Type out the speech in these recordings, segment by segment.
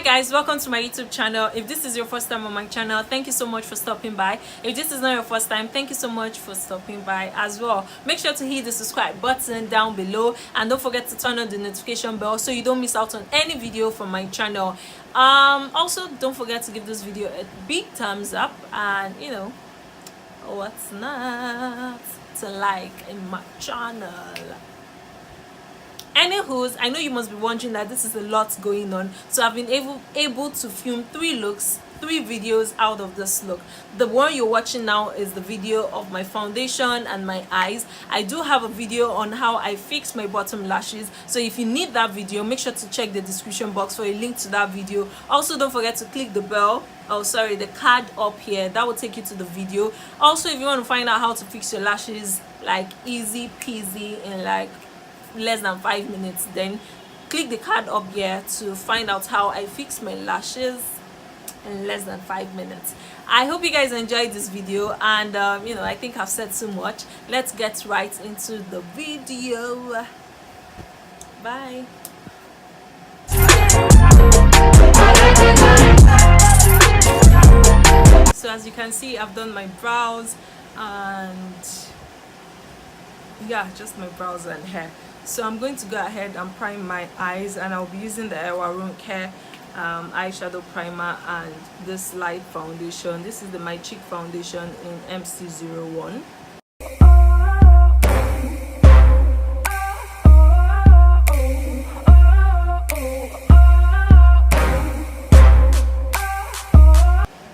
guys, welcome to my YouTube channel. If this is your first time on my channel, thank you so much for stopping by. If this is not your first time, thank you so much for stopping by as well. Make sure to hit the subscribe button down below and don't forget to turn on the notification bell so you don't miss out on any video from my channel. Also don't forget to give this video a big thumbs up, and you know what's not to like in my channel. Anywho's, I know you must be wondering that this is a lot going on, so I've been able to film 3 videos out of this look. The one you're watching now is the video of my foundation and my eyes. I do have a video on how I fix my bottom lashes, so if you need that video, make sure to check the description box for a link to that video. Also, don't forget to click the bell, the card up here, that will take you to the video. Also, if you want to find out how to fix your lashes like easy peasy in like less than 5 minutes, then click the card up here to find out how I fix my lashes in less than 5 minutes. I hope you guys enjoyed this video, and you know, I think I've said so much. Let's get right into the video. Bye. So as you can see, I've done my brows and yeah, just my brows and hair. So I'm going to go ahead and prime my eyes, and I'll be using the Ewaronke eyeshadow primer and this light foundation. This is the My Cheek foundation in MC01.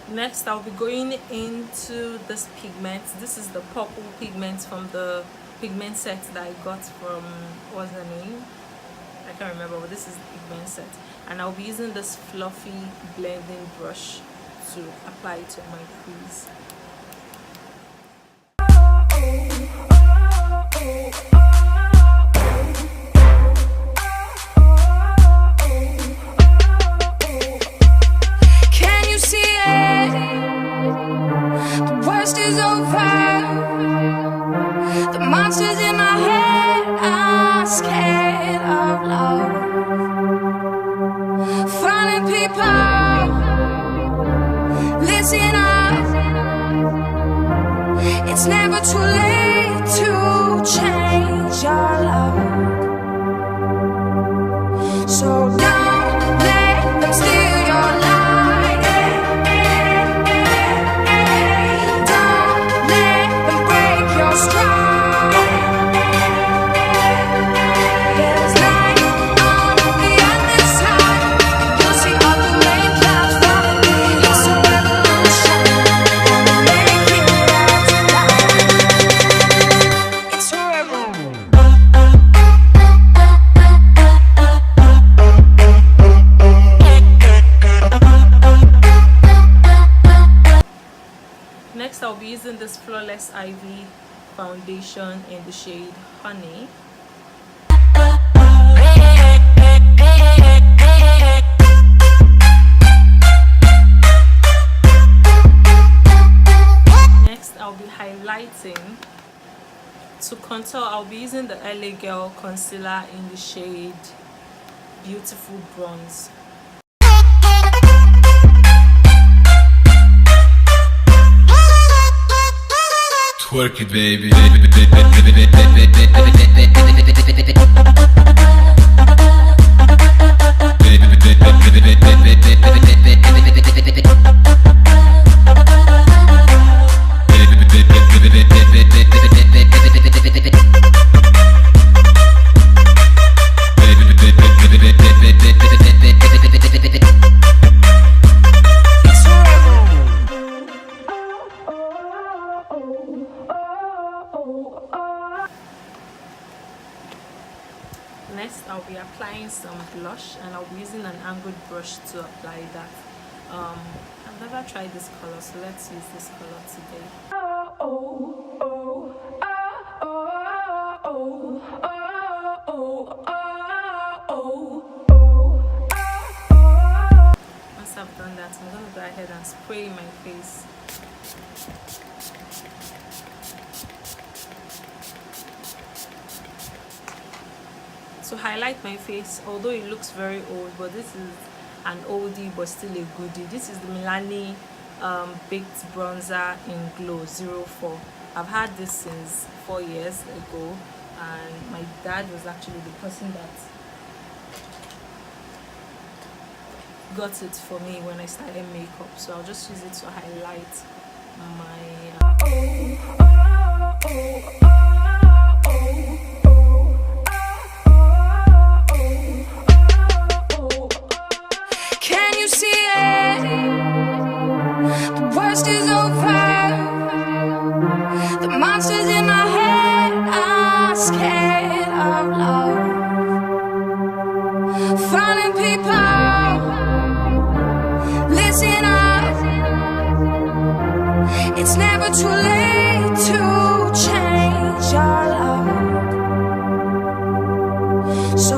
Next, I'll be going into this pigment. This is the purple pigment from the pigment set that I got from, what's the name? I can't remember, but this is the pigment set. And I'll be using this fluffy blending brush to apply it to my crease. Can you see it? The worst is over. The monsters in my head are scared of love. Funny people, listen up. It's never too late to change your love. So don't let them steal your life. Don't let them break your stride. Next, I'll be using this Flawless Ivy foundation in the shade Honey. Next, I'll be highlighting. To contour, I'll be using the LA Girl concealer in the shade Beautiful Bronze. Twerk it, baby. Next, I'll be applying some blush, and I'll be using an angled brush to apply that. I've never tried this color, so let's use this color today. Once I've done that, I'm going to go ahead and spray my face. To highlight my face, although it looks very old, but this is an oldie but still a goodie. This is the Milani baked bronzer in Glow 04. I've had this since 4 years ago, and my dad was actually the person that got it for me when I started makeup, so I'll just use it to highlight my Can you see it? The worst is over. The monsters in my head are scared of love. Finding people, listen up. It's never too late to change your love. So